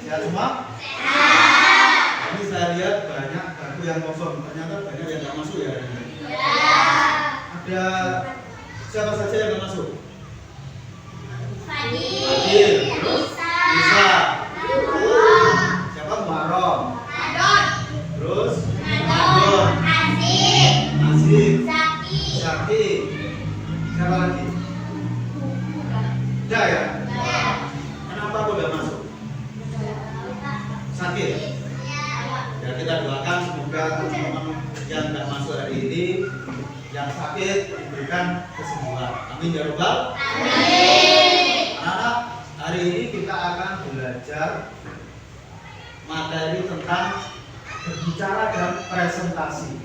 Sehat semua? Ini saya lihat banyak kartu yang kosong. Ternyata banyak yang nggak masuk ya. Ada siapa saja yang nggak masuk? Fadil, terus Lisa, siapa? Muharram, terus Madon, Asif, Syaki, siapa lagi? Udah ya? Kenapa kok udah masuk? Sakit? Ya kita doakan semoga teman-teman yang nggak masuk hari ini, yang sakit diberikan kesembuhan. Amin ya Rabbal. Anak-anak, hari ini kita akan belajar materi tentang berbicara dan presentasi.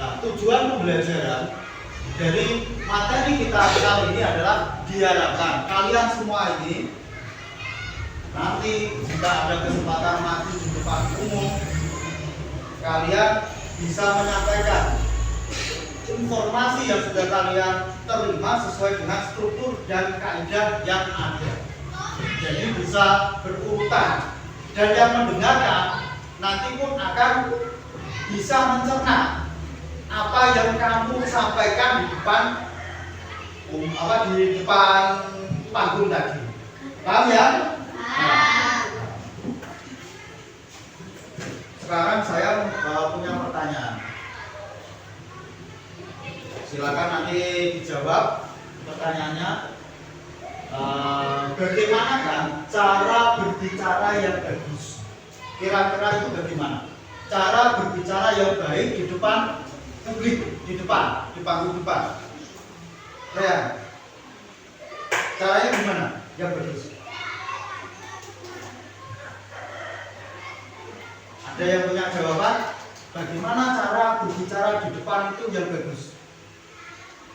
Nah, tujuan pembelajaran dari materi kita kali ini adalah diharapkan kalian semua ini nanti jika ada kesempatan maju di depan umum, kalian bisa menyampaikan informasi yang sudah kalian terima sesuai dengan struktur dan kaidah yang ada. Jadi bisa berurutan dan yang mendengarkan nanti pun akan bisa mencerna apa yang kamu sampaikan di depan di depan panggung tadi. Paham ya? Nah, sekarang saya punya pertanyaan. Silakan nanti dijawab pertanyaannya. Bagaimana kan cara berbicara yang bagus? Kira-kira itu bagaimana? Cara berbicara yang baik di depan publik, di panggung depan. Ya. Caranya gimana? Yang bagus. Ada yang punya jawaban? Bagaimana cara berbicara di depan itu yang bagus?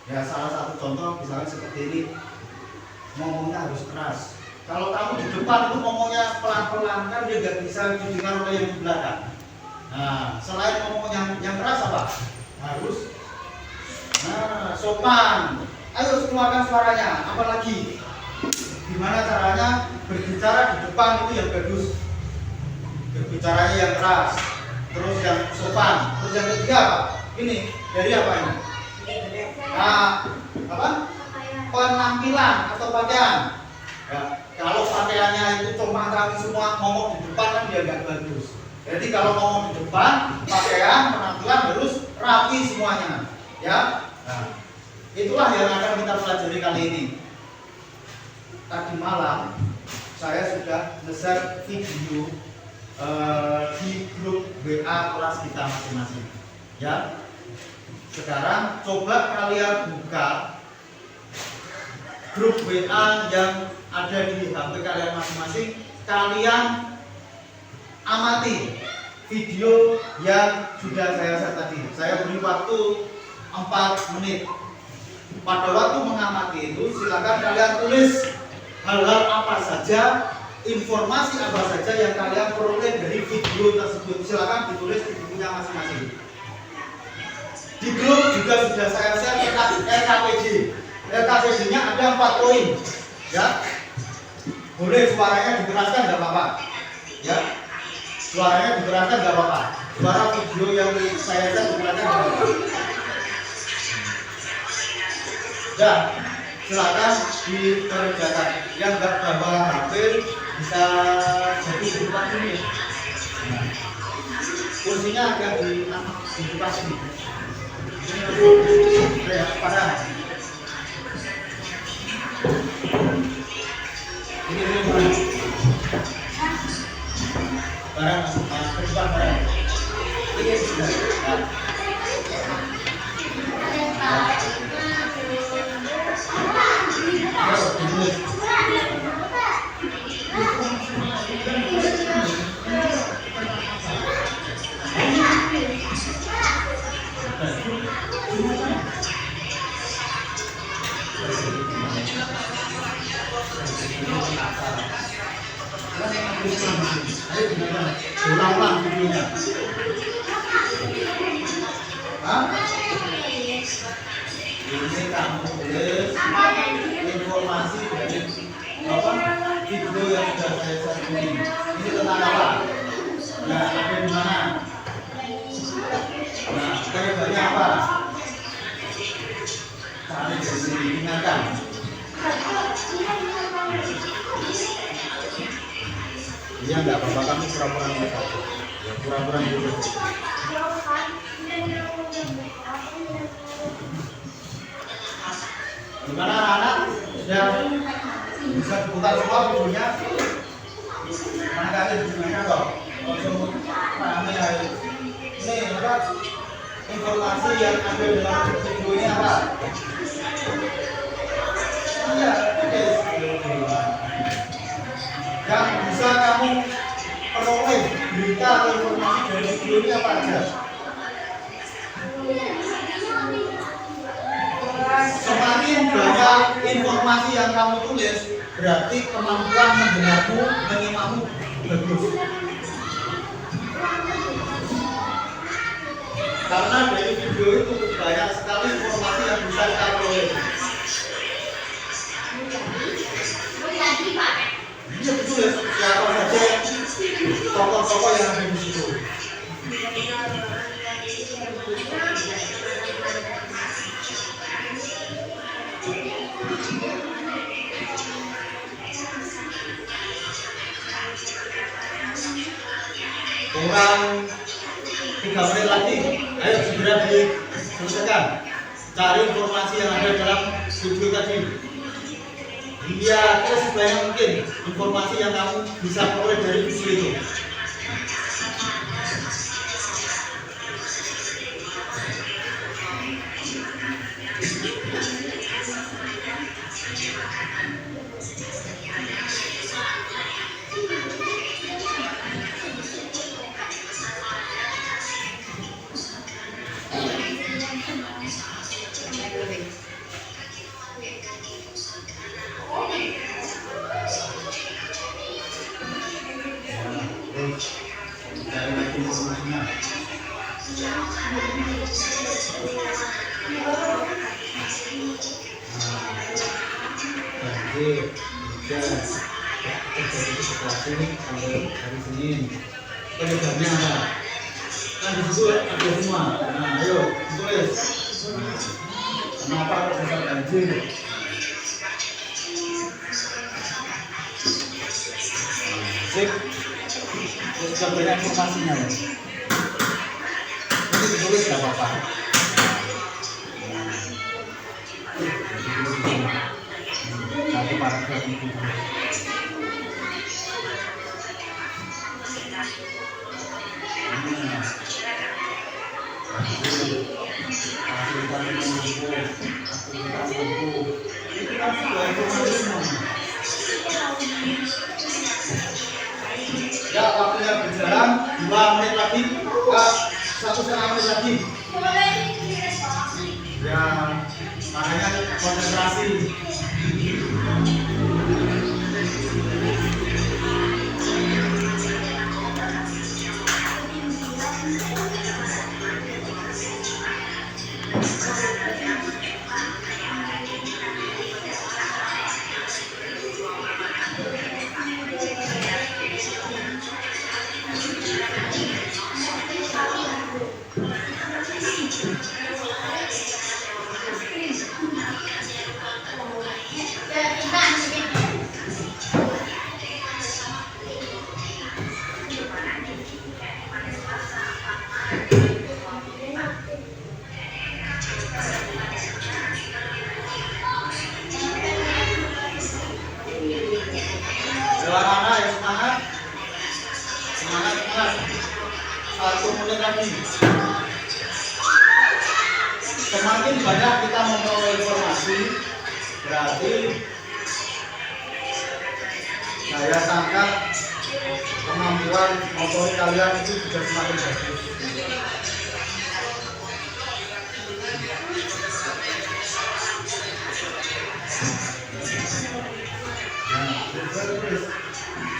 Ya, salah satu contoh misalnya seperti ini, ngomongnya harus keras. Kalau kamu di depan itu ngomongnya pelan-pelan kan dia nggak bisa didengar oleh yang di belakang. Nah, selain ngomong yang keras apa? Harus sopan. Ayo keluarkan suaranya. Apalagi gimana caranya berbicara di depan itu yang bagus? Berbicaranya yang keras, terus yang sopan, terus yang ketiga apa? Ini dari apa ini? Penampilan atau pakaian. Ya, kalau pakaiannya itu cuma kami semua ngomong di depan kan dia nggak bagus. Jadi kalau ngomong di depan, pakaian, penampilan harus rapi semuanya. Ya, nah, itulah yang akan kita pelajari kali ini. Tadi malam saya sudah nge-share video di grup WA kelas kita masing-masing. Ya. Sekarang coba kalian buka grup WA yang ada di HP kalian masing-masing. Kalian amati video yang sudah saya share tadi. Saya beri waktu 4 menit. Pada waktu mengamati itu silakan kalian tulis hal-hal apa saja, informasi apa saja yang kalian peroleh dari video tersebut. Silakan ditulis di bukunya masing-masing. Di grup juga sudah saya share RKPJ. RKPJ-nya ada 4 poin. Ya. Boleh suaranya dikeraskan nggak apa-apa. Ya. Suaranya dikeraskan nggak apa-apa. Suara video yang saya share dikeraskan nggak apa-apa. Ya. Silakan dikerjakan. Yang nggak bawa HP bisa jadi di depan sini. Nah, kursinya agak dibuka sini. Ya, parah. Ini barang ke depan barang. Ini sudah. Ulang-ulang videonya. Ini kamu tulis informasi dari apa? video yang sudah saya share ini tentang apa? Nah, ada di mana? Nah, penyebabnya apa? Cari dari sini, ingatkan. Iya enggak apa-apa, kami pura-pura lupa. Ya, pura-pura lupa. Gimana anak-anak? Sudah bisa dibuka semua videonya? Mana kali videonya kok? Langsung rame ya. Ini apa? Informasi yang ada dalam video ini apa? Iya, yang bisa kamu peroleh berita atau informasi dari video ini apa aja? Semakin banyak informasi yang kamu tulis, berarti kemampuan mendengarmu, menyimakmu bagus. Karena dari video itu banyak sekali informasi yang bisa kita peroleh. Iya betul ya, siapa saja tokoh-tokoh yang ada di situ. Kurang 3 menit lagi, ayo segera diselesaikan. Cari informasi yang ada dalam video tadi. Iya, terus sebanyak mungkin informasi yang kamu bisa peroleh dari video itu. Cari lagi informasinya. Jadi, itu setelah sini sampai hari Senin. Penyebabnya apa? Kan di situ ada semua. Nah, ayo tulis. Kenapa kok bisa banjir? Sip. Sudah banyak informasinya ya. Ini ditulis nggak apa-apa. Satu paragraf itu. Ya, waktunya berjalan 2 menit lagi, 1,5 menit lagi. Ya, makanya konsentrasi. Anak-anak ya, semangat. Semangat. 1 menit lagi. Semakin banyak kita memperoleh informasi, berarti daya tangkap, kemampuan motorik kalian itu juga semakin bagus.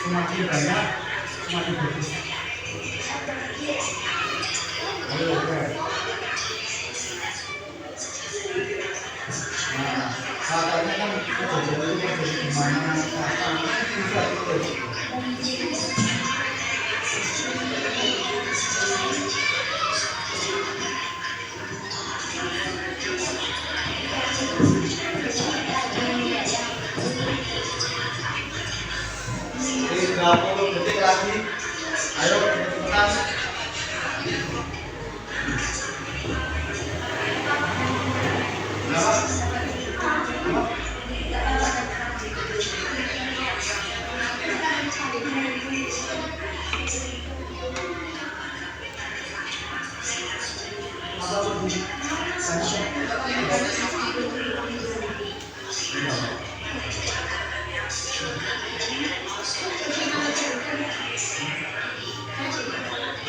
Semakin banyak, semakin bagus. Ayo, oke. Nah, katanya kan kejadian itu terjadi di mana, kapan, bisa ditulis. Tiga 30 detik lagi. Ayo cepetan. Berapa?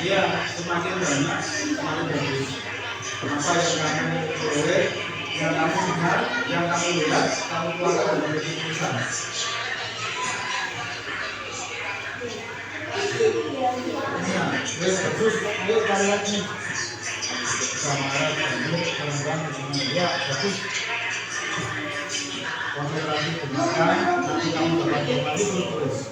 Iya, semakin banyak, semakin bagus. Apa yang kamu peroleh, yang kamu dengar, yang kamu lihat, kamu keluarkan dari keputusan. Iya, bagus. Ayo kalian nih. Sama teman-teman, ya bagus. Konsentrasi dengarkan, nanti kamu dapat kembali terus.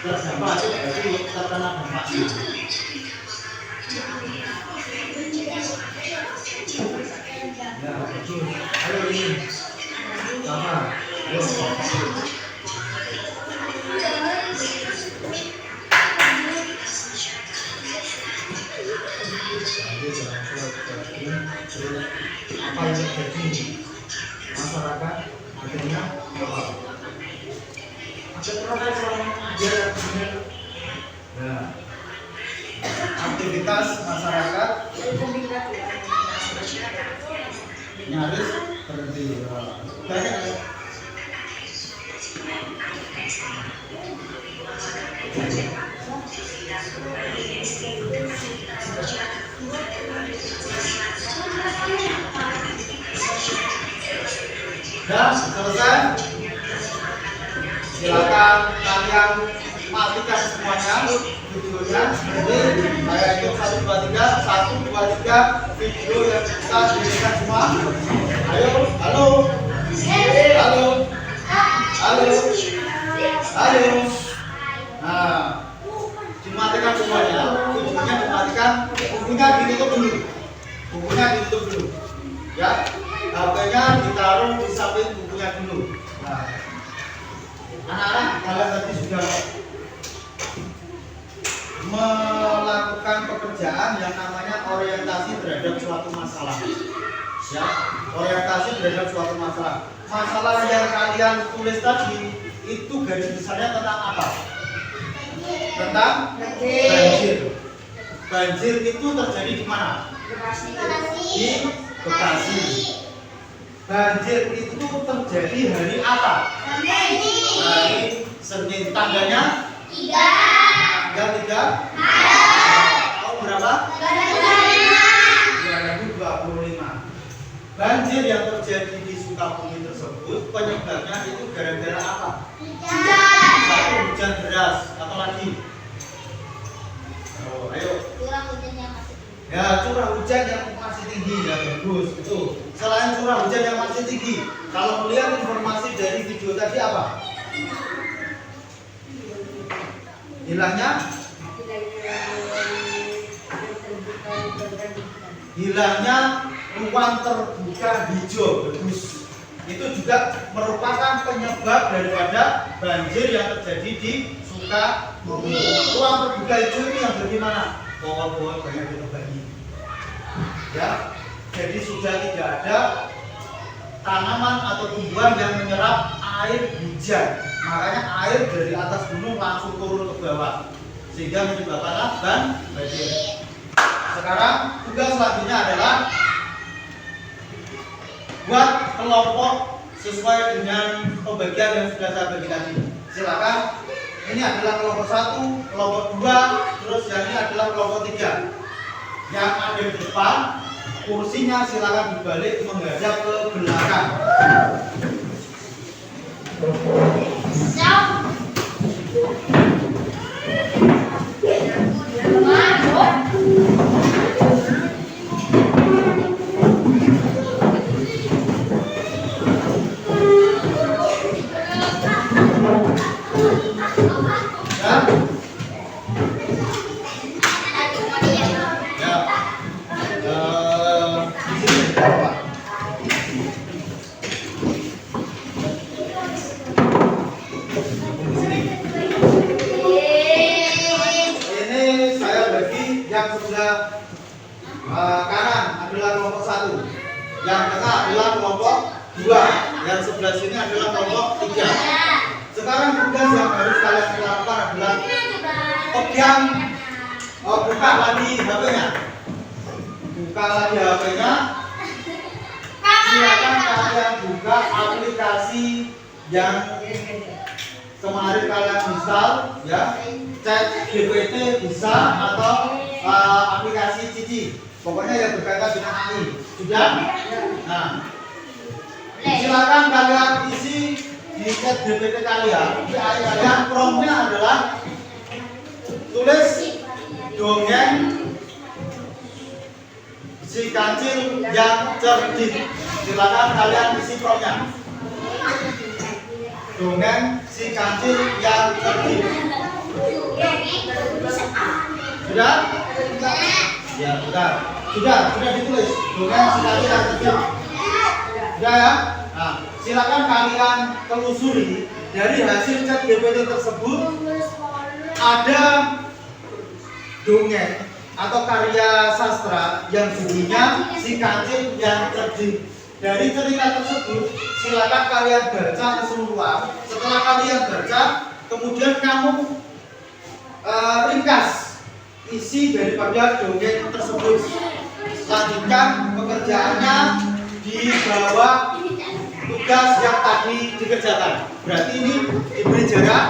Terdampak itu berarti terkena dampaknya. Ya, betul. Ayo ini sama. Ayo. Apa yang terjadi masyarakat akhirnya apa? Nah, aktivitas masyarakat nyaris berhenti. Dan selesai. Silakan kalian matikan semuanya videonya. Jadi saya hitung 1, 2, 3, 1, 2, 3 video yang kita berikan semua. Ayo, halo, halo, halo, halo. Nah, dimatikan semuanya. Bukunya dimatikan, bukunya ditutup dulu. Bukunya ditutup dulu. Ya, HP-nya ditaruh di samping bukunya dulu. Nah, anak-anak kalian tadi sudah melakukan pekerjaan yang namanya orientasi terhadap suatu masalah. Ya, orientasi terhadap suatu masalah. Masalah yang kalian tulis tadi itu garis besarnya tentang apa? Tentang banjir. Banjir itu terjadi di mana? Di Bekasi. Banjir itu terjadi hari apa? Hari Senin. Tanggalnya 3. Tanggal 3. Tahun berapa? 2025. Banjir yang terjadi di Sukabumi tersebut penyebabnya itu gara-gara apa? Satu, hujan deras. Atau lagi? Oh, ayo. Curah hujan yang masih tinggi. Ya, curah hujan yang masih tinggi. Ya, bagus. Itu. Selain curah hujan yang masih tinggi, kalau melihat informasi dari video tadi apa? hilangnya ruang terbuka hijau bagus. Itu juga merupakan penyebab daripada banjir yang terjadi di Sukabumi. Ruang terbuka hijau ini yang bagaimana? Pohon-pohon banyak ditebang. Ya, jadi sudah tidak ada tanaman atau tumbuhan yang menyerap air hujan. Makanya air dari atas gunung langsung turun ke bawah, sehingga menyebabkan banjir. Sekarang tugas selanjutnya adalah buat kelompok sesuai dengan pembagian yang sudah saya bagi tadi. Silakan. Ini adalah kelompok 1, kelompok 2, terus yang ini adalah kelompok 3. Yang ada di depan, kursinya silakan dibalik menghadap ke belakang. Yang sebelah kanan adalah kelompok 1, yang tengah adalah kelompok 2, yang sebelah sini adalah kelompok 3. Sekarang tugas yang harus kalian lakukan adalah pegang, buka lagi HP-nya, silakan kalian buka aplikasi yang kemarin kalian install, ya. ChatGPT bisa atau aplikasi Cici, pokoknya yang berkaitan dengan AI. Sudah? Nah, silakan kalian isi di ChatGPT kalian, di AI kalian, promptnya adalah tulis dongeng si kancil yang cerdik. Silakan kalian isi promptnya. Dongeng si kancil yang cerdik. Sudah? Ya, sudah ditulis. Dongeng si kancil yang cerdik. Sudah ya? Nah, silakan kalian telusuri dari hasil ChatGPT tersebut ada dongeng atau karya sastra yang judulnya Si Kancil yang Cerdik. Dari cerita tersebut silakan kalian baca keseluruhan. Setelah kalian baca, kemudian kamu ringkas isi daripada dongeng tersebut. Lanjutkan pekerjaannya di bawah tugas yang tadi dikerjakan. Berarti ini diberi jarak.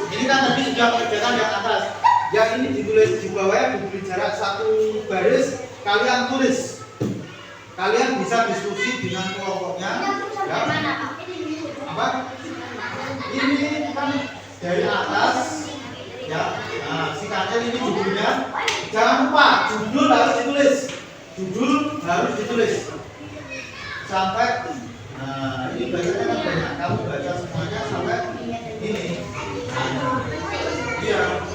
Ini kan tadi sudah mengerjakan yang atas. Yang ini ditulis di bawahnya, diberi jarak 1 baris. Kalian tulis. Kalian bisa diskusi dengan kelompoknya. Ya. Apa? Ini kan dari atas. Ya. Nah, si kancil ini judulnya. Jangan lupa judul harus ditulis. Judul harus ditulis. Sampai. Nah, ini bacanya kan banyak. Kamu baca semuanya sampai ini. Iya.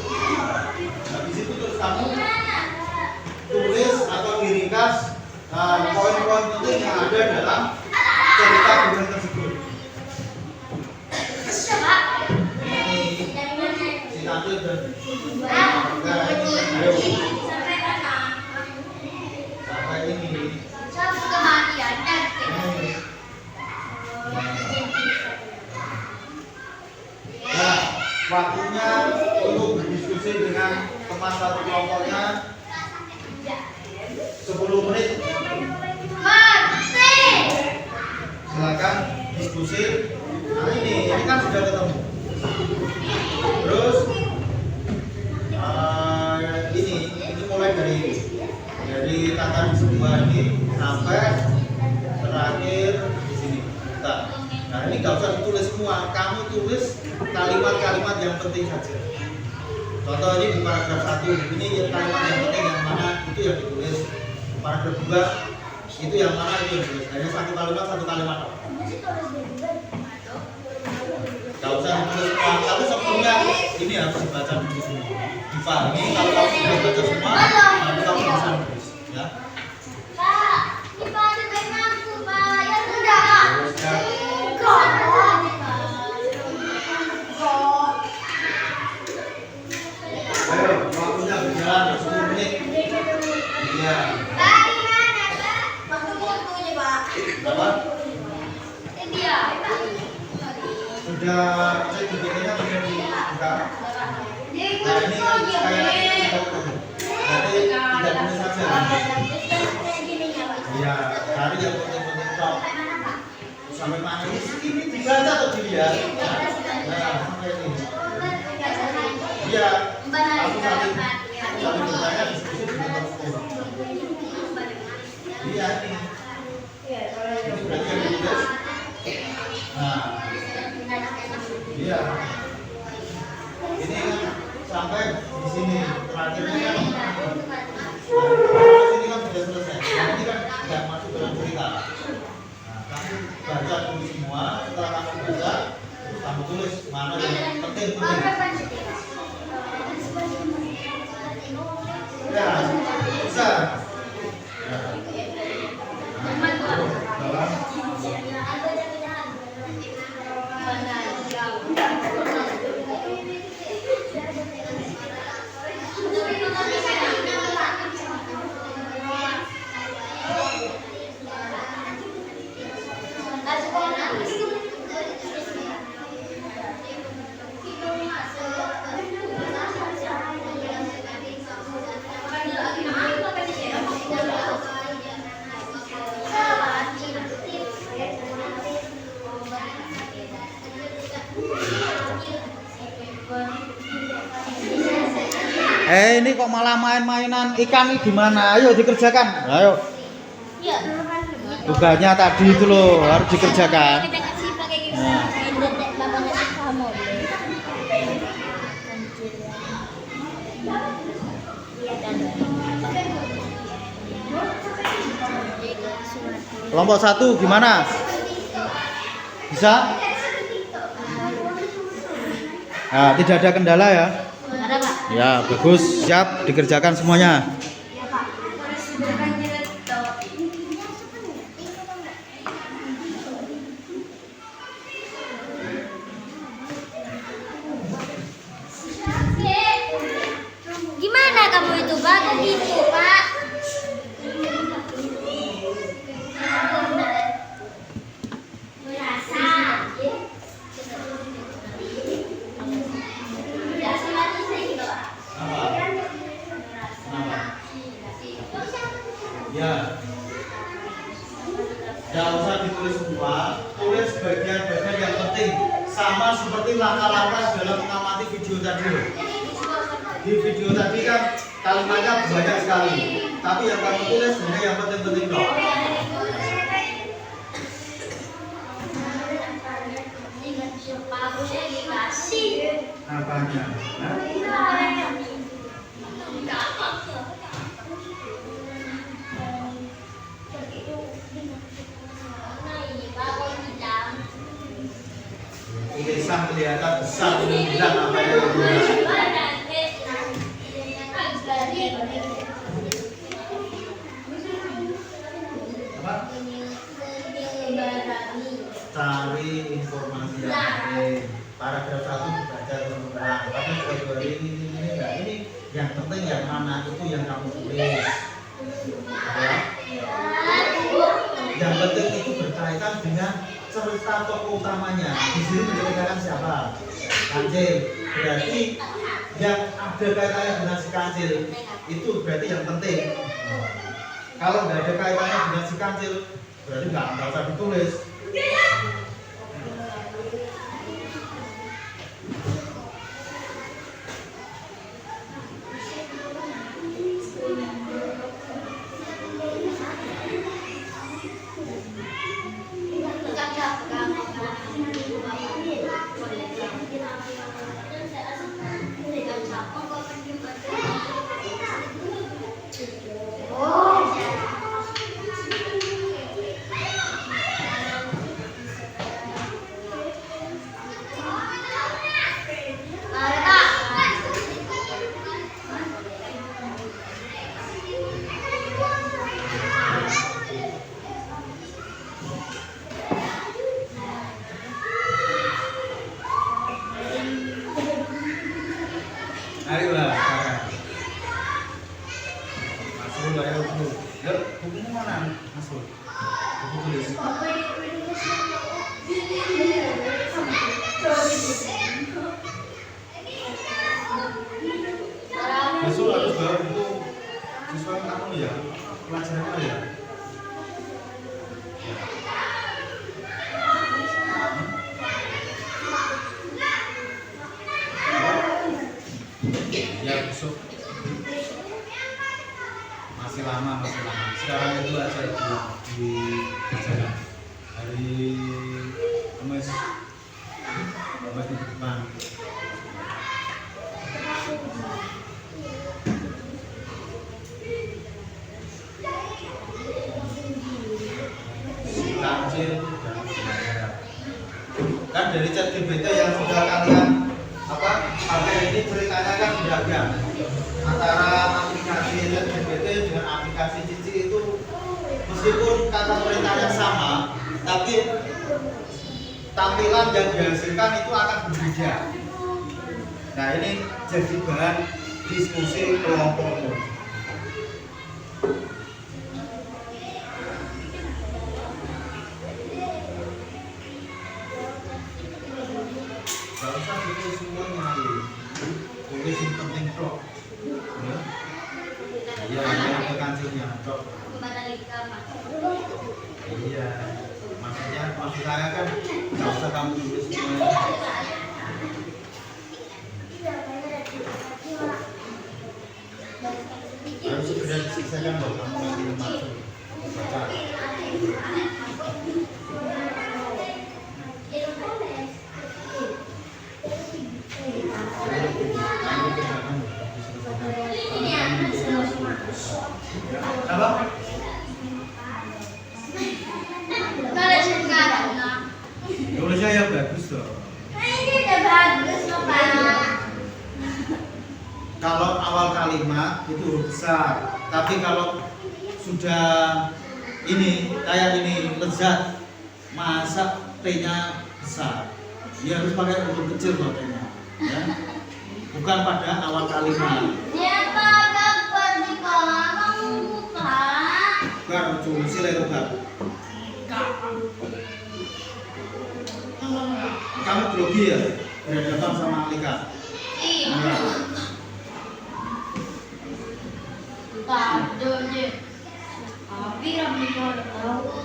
Habis itu terus kamu tulis atau diringkas poin-poin penting yang ada dalam cerita dongeng tersebut. Ini si kancil dan sampai ini. Nah, waktunya untuk berdiskusi dengan teman satu kelompoknya 10 menit. Silakan diskusi. Nah ini kan sudah ketemu. Terus ini mulai dari tatanan semua ini sampai terakhir di sini. Nah ini nggak usah ditulis semua. Kamu tulis kalimat-kalimat yang penting saja. Contoh ini di paragraf 1, ini kalimat yang penting yang mana itu yang ditulis. Paragraf 2 itu yang mana itu yang ditulis. Hanya satu kalimat. Gak usah ditulis semua, tapi sebelumnya ini harus dibaca dulu semua. Dipahami, kalau kamu sudah baca semua, nanti kamu bisa nulis, ya. Pak, ini Pak ada baik aku, Pak. Ya sudah. Terus ya. Ayo, waktunya berjalan 10 menit. Iya. Pak, di mana, Pak? Waktu-waktunya, Pak. Apa? Dia. Sudah cek DPT-nya sudah dibuka. Nah ini kan kayak kita ukur. Berarti 3 menit saja. Iya, cari yang penting-penting top. Sampai mana ini dibaca atau dilihat? Nah, sampai ini. Iya, aku sambil bertanya diskusi dengan dokter. Iya ini. Ini berarti yang ditulis. Nah, iya. Ini kan sampai di sini terakhirnya kan. Ini kan sudah selesai. Nah, ini kan tidak masuk dalam cerita. Nah, kamu baca dulu semua. Setelah kamu baca, terus kamu tulis mana yang penting-penting. Ya, bisa. Ya. Nah, ini kok malah main-mainan ikan ini gimana? Ayo dikerjakan. Ayo. Iya. Tugasnya tadi itu loh harus dikerjakan. Kita kasih pakai gitu. Nah. Bapaknya sih kamu. Kelompok 1 gimana? Bisa? Nah, tidak ada kendala ya? Ada, Pak. Ya, bagus. Siap dikerjakan semuanya. Iya, Pak. Gimana kamu itu, Pak? Kok gitu, Pak? Ya. Tidak usah ditulis semua, tulis bagian-bagian yang penting. Sama seperti langkah-langkah dalam mengamati video tadi. Di video tadi kan kalimatnya banyak sekali, tapi yang kamu tulis hanya yang penting-penting dong. Apanya? Tulisan kelihatan besar dengan bilang apa yang kamu bilang. Apa? Cari informasi yang penting. Paragraf 1 dibaca teman-teman. Tapi kategori ini enggak, ini yang penting yang mana itu yang kamu tulis. Ya. Yang penting itu berkaitan dengan cerita tokoh utamanya. Di sini menceritakan siapa? Kancil. Berarti yang ada kaitannya dengan si Kancil itu berarti yang penting. Kalau nggak ada kaitannya dengan si Kancil, berarti nggak usah ditulis. dulu ayo dulu. Yuk, bukunya mana? Masuk. Buku tulis. Besok harus bawa buku siswa kamu ya, pelajarannya ya. Ya besok masih lama. Sekarang itu aja di kerjakan hari Kamis minggu depan. Kancil dan semuanya. Kan dari ChatGPT yang sudah kalian pakai ini ceritanya kan beragam antara aplikasi ChatGPT dengan aplikasi Cici itu meskipun kata perintahnya sama tapi tampilan yang dihasilkan itu akan berbeda. Nah ini jadi bahan diskusi kelompok umum. Gak usah tulis semuanya, tulis yang penting tok. Iya, ini ada kancilnya tok. Iya, maksud saya kan gak usah kamu tulis semuanya. Harus segera diselesaikan loh, kamu nanti masuk baca. Apa? Tulisnya ya bagus loh. Ini udah bagus loh Pak. Kalau awal kalimat itu huruf besar, tapi kalau sudah ini kayak ini lezat, masa T-nya besar, dia harus pakai huruf kecil loh T-nya, ya. Bukan pada awal kalimat. Ya Pak, pergi kamu buka. Bukan tulis itu kan. Kamu grogi ya berhadapan sama Alika. Iya. Tado je. Tapi Ramli kalau tahu.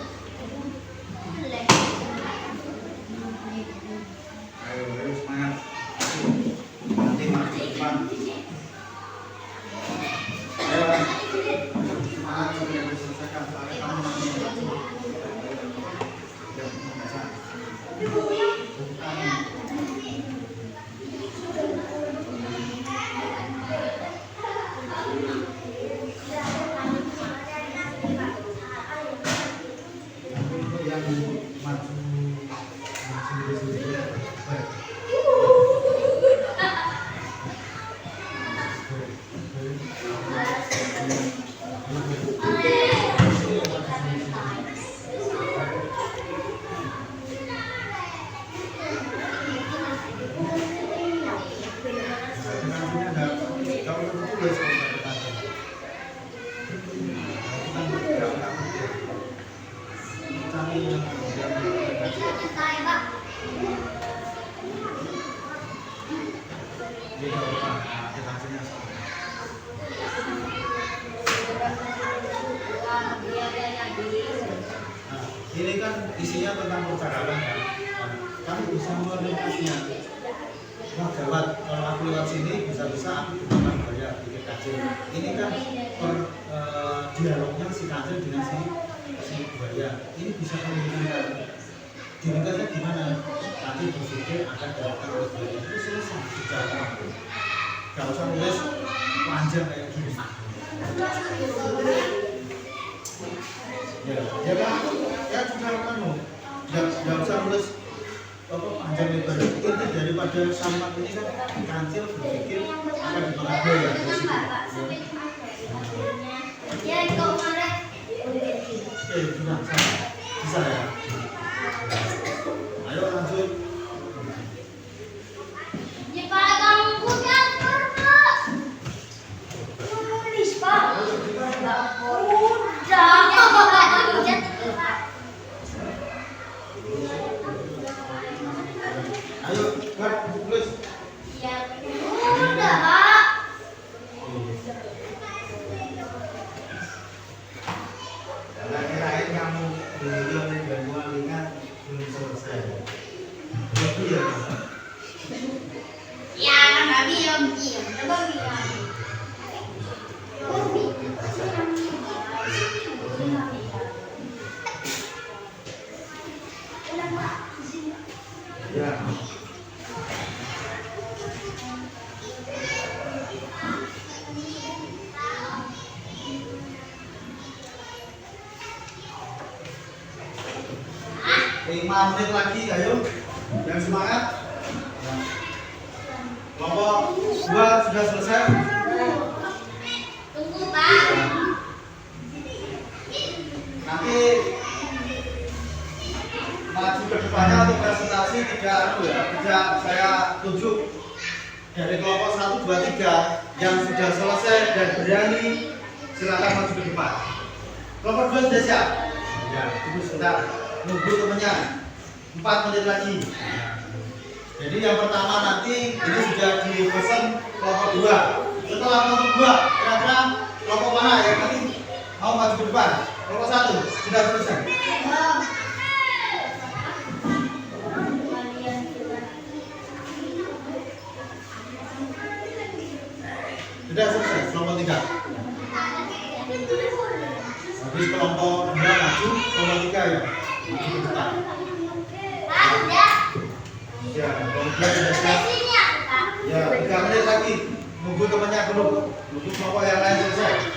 Ayo semangat. Nanti maju depan. Ayo. Semangat sampai diselesaikan. Soalnya kamu nanti maju. Ya, bisa. Ini kan isinya tentang percakapan kan. Kamu bisa menerusnya. Wah gawat, kalau aku lewat sini bisa-bisa aku dikenakan bayar tiket kacil. Ini kan dialognya si kacil dengan si buaya. Ini bisa kamu hubungkan. Diringkasnya gimana? Nanti berpikir akan dilakukan oleh buaya. Itu selesai bicara. Gak usah nulis panjang kayak gini. Ya kan? Ya sudah kamu. Gak usah nulis panjang lebar. Itu daripada sama ini kan kancil berpikir akan dimakan buaya. Ya kau marah. Bisa ya. Ayo lanjut. Pak kamu bukan Pak. Tulis Pak. Alhamdulillah nih gangguan ringan belum selesai. Tapi ya. Ya, kan diam. Coba bilang. Ya. Lima menit lagi, ayo. Yang semangat. Kelompok 2 sudah selesai. Tunggu, Pak. Nanti maju ke depannya untuk presentasi tidak saya tunjuk dari kelompok 1, 2, 3 yang sudah selesai dan berani silakan maju ke depan. Kelompok 2 sudah siap? Ya, tunggu sebentar. Nunggu temennya 4 menit lagi. Jadi yang pertama nanti ini sudah dipesan kelompok 2. Setelah kelompok 2, kira-kira kelompok mana yang nanti mau maju ke depan? Kelompok 1 sudah selesai. Sudah selesai kelompok 3. Habis kelompok 2 maju, kelompok 3 ya maju ke depan. Pak, udah. Ya, kelompok 2 sudah siap. Sini aku, Pak. Ya, 3 menit lagi. Nunggu temannya dulu. Nunggu kelompok yang lain selesai.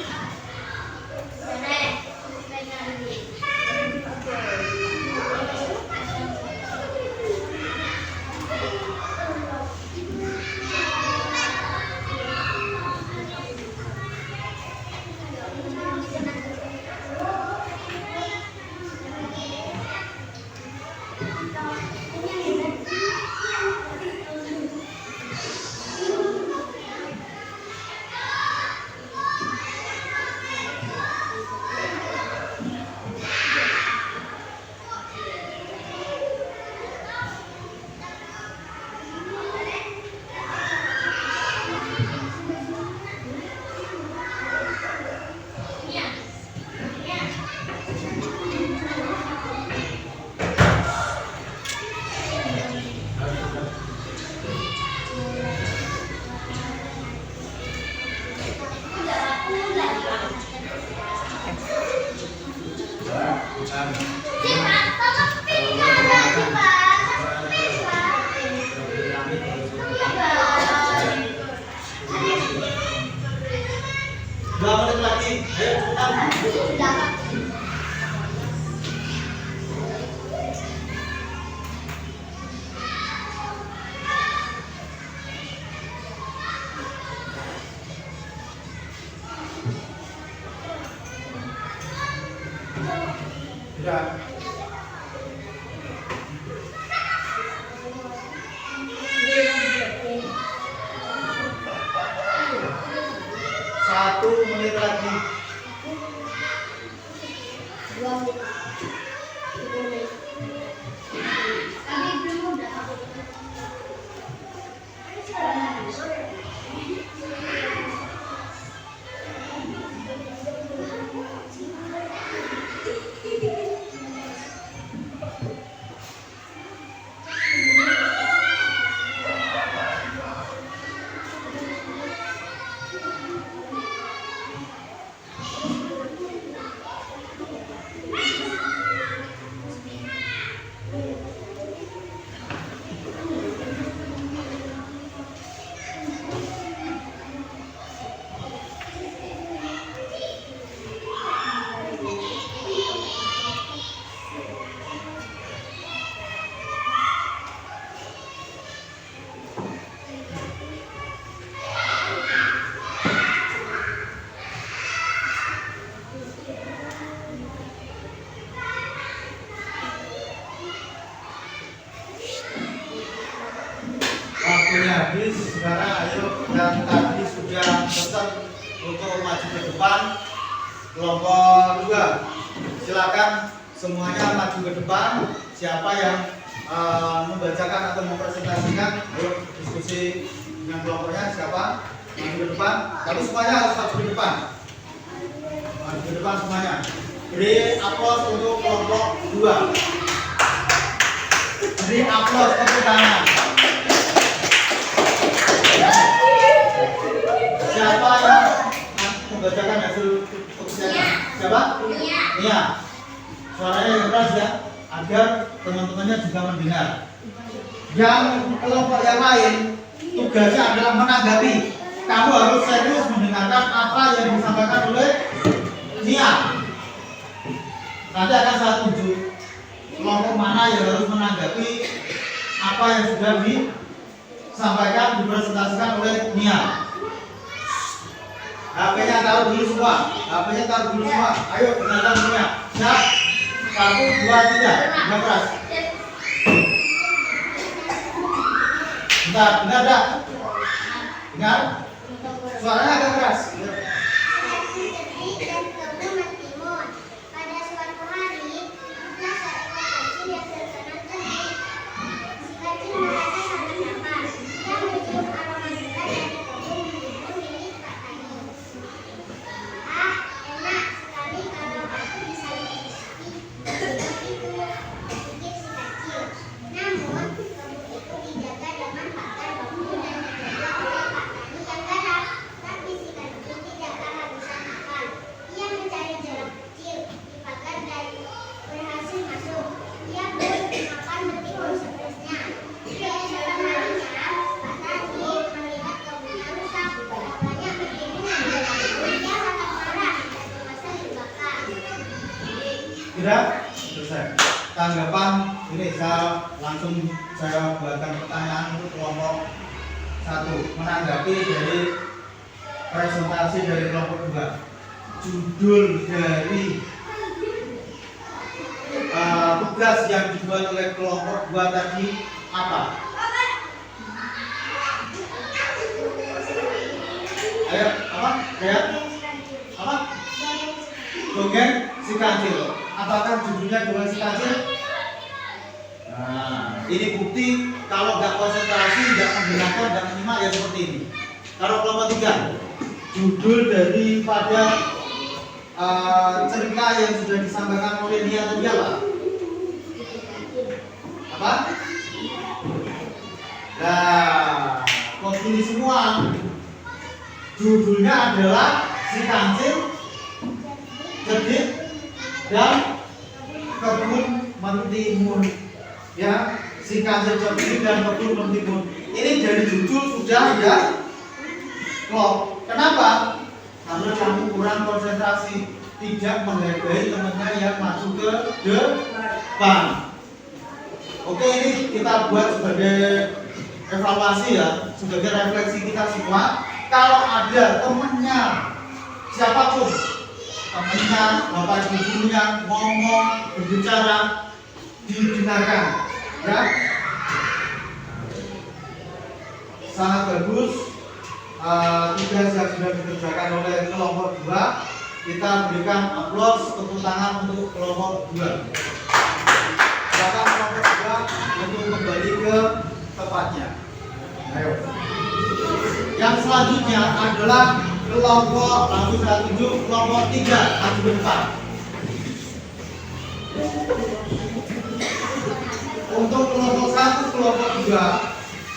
Dua menit lagi. Ayo cepetan. Sudah. Satu menit lagi. 2 menit. Kami belum udah. Waktunya habis. Sekarang ayo yang tadi sudah pesan untuk maju ke depan, kelompok 2 silakan semuanya maju ke depan. Siapa yang membacakan atau mempresentasikan, ayo diskusi dengan kelompoknya. Siapa maju ke depan, tapi semuanya harus maju ke depan. Maju ke depan semuanya. Beri aplaus untuk kelompok 2. Beri aplaus, tepuk tangan. Siapa yang membacakan hasil ujiannya? Siapa? Iya. Suaranya yang keras ya, agar teman-temannya juga mendengar. Yang kelompok yang lain tugasnya adalah menanggapi. Kamu harus serius mendengarkan apa yang disampaikan oleh Nia. Nanti akan saya tunjuk kelompok mana yang harus menanggapi apa yang sudah disampaikan, dipresentasikan oleh Nia. HP-nya taruh dulu semua. HP-nya taruh dulu semua. Ayo dengarkan semuanya. Siap? 1, 2, 3. Dengar keras. Bentar, dengar dah. Dengar. Suaranya agak keras. Sudah selesai. Tanggapan ini saya buatkan pertanyaan untuk kelompok 1 menanggapi dari presentasi dari kelompok 2. Judul dari tugas yang dibuat oleh kelompok 2 tadi apa? Ayo, apa? Lihat. Apa? Dongeng si kancil. Apakah judulnya dongeng si kancil? Nah, ini bukti kalau nggak konsentrasi, nggak mendengarkan, nggak menyimak ya seperti ini. Kalau kelompok 3, judul daripada cerita yang sudah disampaikan oleh Nia tadi apa? Apa? Nah, kok ini semua judulnya adalah si kancil, cerdik, dan kebun mentimun. Ya, si kancil cerdik dan kebun mentimun. Ini dari judul sudah ya klop. Kenapa? Karena kamu kurang konsentrasi, tidak menghargai temannya yang maju ke depan. Oke, ini kita buat sebagai evaluasi ya, sebagai refleksi kita semua. Kalau ada temennya siapapun, temennya, bapak ibu gurunya ngomong, berbicara, didengarkan, ya. Sangat bagus. Tugas yang sudah dikerjakan oleh kelompok 2, kita berikan aplaus, tepuk tangan untuk kelompok 2. Silakan kelompok 2 untuk kembali ke tempatnya. Ayo. Yang selanjutnya adalah kelompok, langsung saya tunjuk kelompok 3, maju ke depan. Untuk kelompok 1, kelompok 2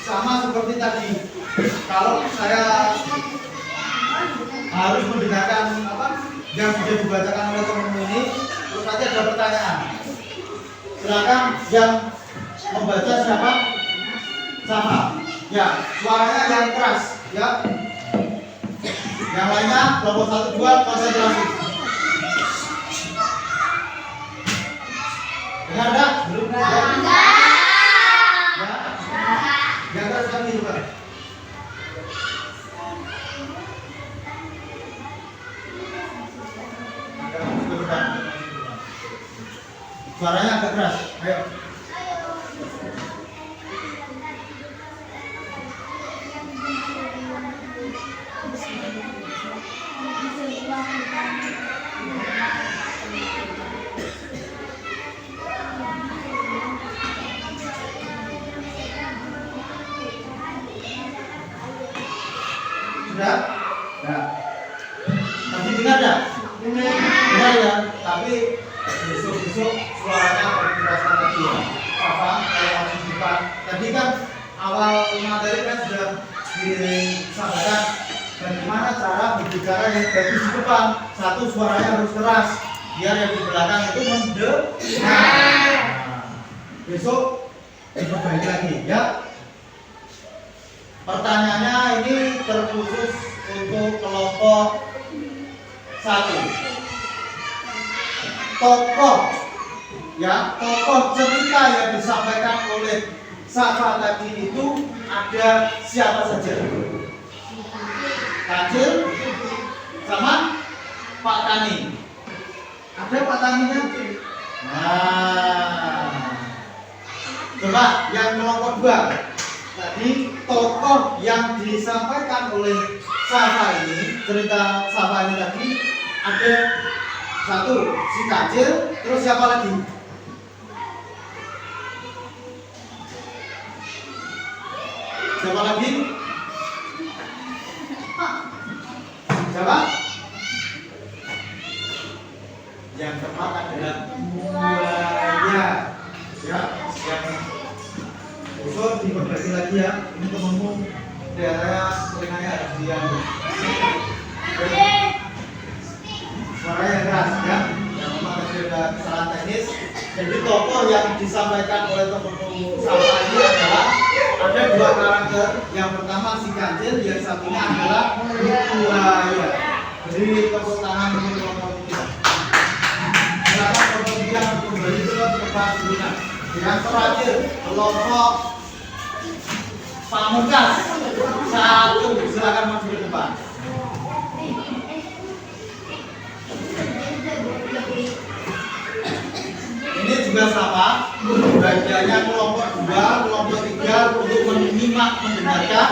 sama seperti tadi. Kalau saya harus mendengarkan apa yang sudah dibacakan oleh teman ini, terus nanti ada pertanyaan. Silakan yang membaca siapa? Sama. Ya, suaranya yang keras, ya. Yang lainnya kelompok 1, 2 konsentrasi. Dengar enggak? Belum? Ya. Yang keras kami juga. Suaranya agak keras. Ayo. Sudah? Nah. Tapi dengar enggak? Dengar ya. tapi besok suaranya berkeraskan lagi ya. Paham? Kalau maju di depan. Tadi kan awal materi kan sudah disampaikan bagaimana cara berbicara yang bagus di depan. Satu, suaranya harus keras biar yang di belakang itu mendengar. Nah, besok diperbaiki lagi ya. Pertanyaannya ini terkhusus untuk kelompok 1. Tokoh cerita yang disampaikan oleh Safa tadi itu ada siapa saja? Kancil sama Pak Tani. Ada Pak Taninya? Nah, coba yang kelompok 2. Tadi tokoh yang disampaikan oleh Safa ini, cerita Safa ini tadi ada 1 si Kancil, terus siapa lagi? Siapa lagi? Siapa? Yang tepat adalah buaya. Ya, yang besok diperbaiki lagi ya. Ini temanmu daerah telinganya harus diambil. Suaranya keras ya. Yang memang ada kesalahan teknis. Jadi tokoh yang disampaikan oleh temanmu Safa ini adalah ada 2 karakter. Yang pertama si Kancil, yang satunya adalah buaya. Jadi tepuk tangan untuk kelompok 3. Silakan kelompok 3 kembali ke tempat duduknya. Yang terakhir kelompok Pamungkas 1, silakan maju ke depan. Ini juga sama, bagiannya kelompok 2, kelompok 3 untuk menyimak mendengarkan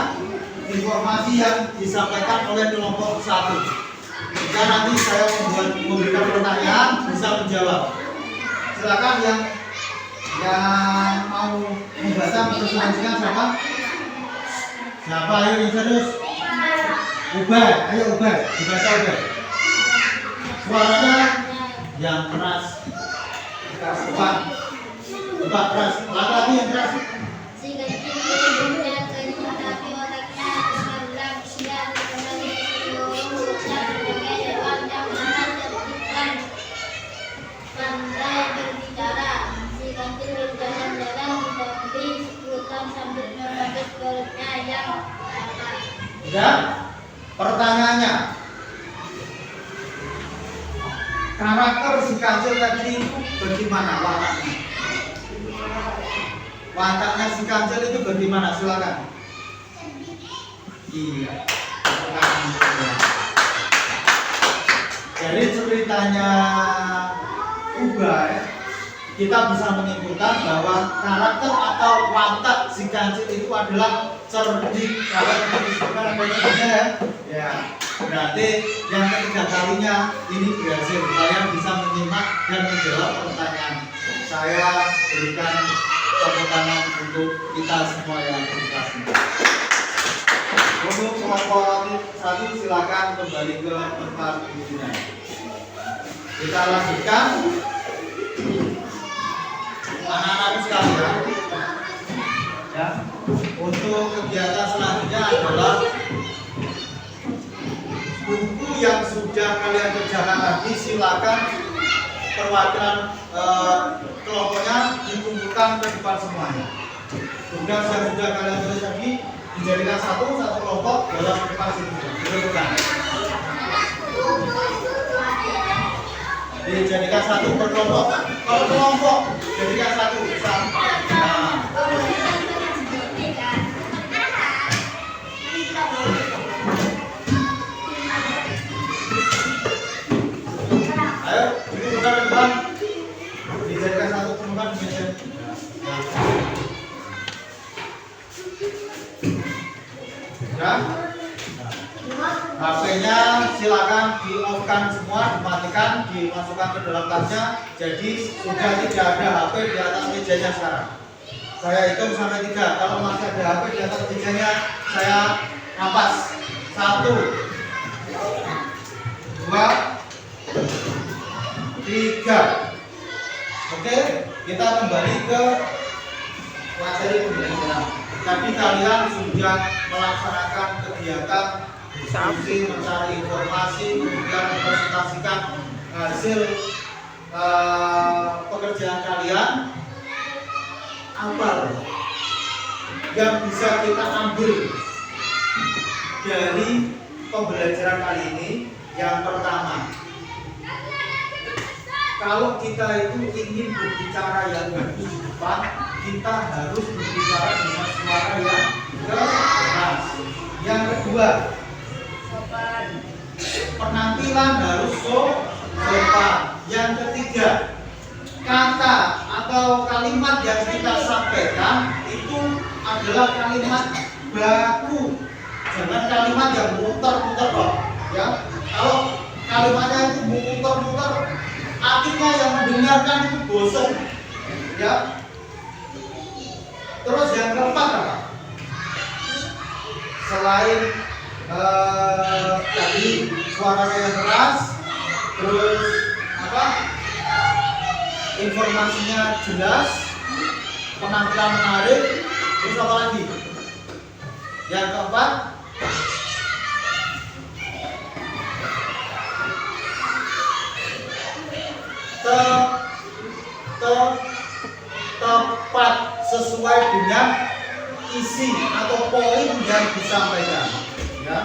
informasi yang disampaikan oleh kelompok 1. Jika nanti saya memberikan pertanyaan bisa menjawab. Silakan yang mau membaca presentasikan siapa? Siapa? Ayo yang serius. Ubay, ayo Ubay, dibaca Ubay. Suaranya yang keras. Depan keras, laki-laki yang keras. Si kecil punya telinga tapi otaknya terbelah usia terkenal usia berbagai hewan yang mana tertibkan pandai berbicara. Si kecil berjalan-jalan didampingi hutan sambil menepis perutnya yang lapar. Ya, pertanyaannya, karakter si Kancil tadi bagaimana wataknya? Wataknya si Kancil itu bagaimana? Silakan. Iya. Dari ceritanya Ubay, kita bisa menyimpulkan bahwa karakter atau watak si Kancil itu adalah cerdik. Kalau disebutkan ada cerdinya ya. Berarti yang ketiga kalinya ini berhasil. Kalian bisa menyimak dan menjawab pertanyaan. Saya berikan tepuk tangan untuk kita semua yang berkelas. Untuk kelompok 1 silakan kembali ke tempat duduknya. Kita lanjutkan. Anak-anak sekalian, ya, untuk kegiatan selanjutnya adalah buku yang sudah kalian kerjakan tadi, silakan perwakilan kelompoknya dikumpulkan ke depan semuanya. Tugas yang sudah kalian tulis tadi dijadikan satu kelompok dalam depan sini. Dijadikan satu per kelompok. Kalau kelompok jadikan satu. Nah. Ayo, ini bukan depan. Dijadikan satu temukan di meja. Ya. HP-nya silakan di-off-kan semua, dimatikan, dimasukkan ke dalam tasnya. Jadi sudah tidak ada HP di atas mejanya sekarang. Saya hitung sampai 3. Kalau masih ada HP di atas mejanya, saya rampas. 1, 2, 3, 3. Oke, kita kembali ke materi pembelajaran. Tadi kalian sudah melaksanakan kegiatan diskusi, mencari informasi, kemudian mempresentasikan hasil pekerjaan kalian. Apa yang bisa kita ambil dari pembelajaran kali ini? Yang pertama, kalau kita itu ingin berbicara yang bagus di depan, kita harus berbicara dengan suara yang keras. Yang kedua, penampilan harus sopan. Yang ketiga, kata atau kalimat yang kita sampaikan itu adalah kalimat baku. Jangan kalimat yang muter-muter kok, ya. Kalau kalimatnya itu muter-muter, akhirnya yang mendengarkan itu bosan, ya. Terus yang keempat apa? Selain tadi suaranya yang keras, terus apa? Informasinya jelas, penampilan menarik, terus apa lagi? Yang keempat, tepat sesuai dengan isi atau poin yang disampaikan, ya.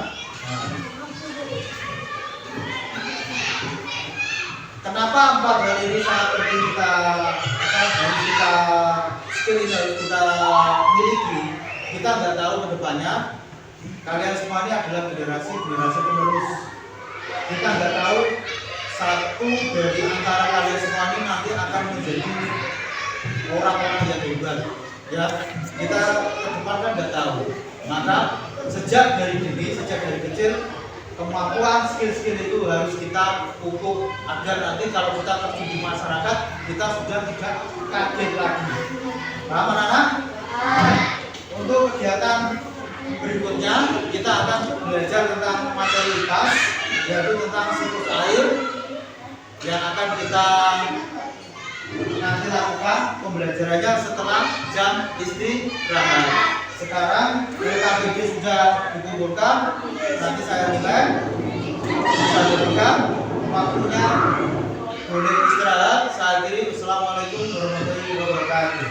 Kenapa 4 hal ini sangat penting skill ini harus kita miliki? Kita nggak tahu kedepannya kalian semua ini adalah generasi penerus. Kita nggak tahu satu dari antara kalian semua ini nanti akan menjadi orang-orang yang hebat, ya. Kita ke depan kan nggak tahu. Maka sejak dari kecil, kemampuan skill itu harus kita pupuk agar nanti kalau kita terjun di masyarakat kita sudah tidak kaget lagi. Paham anak-anak? Untuk kegiatan berikutnya kita akan belajar tentang materialitas, yaitu tentang siklus air yang akan kita nanti lakukan pembelajarannya setelah jam istirahat. Sekarang KTP sudah dikumpulkan, nanti saya nilai, bisa diberikan, waktunya boleh istirahat. Saya akhiri. Assalamualaikum warahmatullahi wabarakatuh.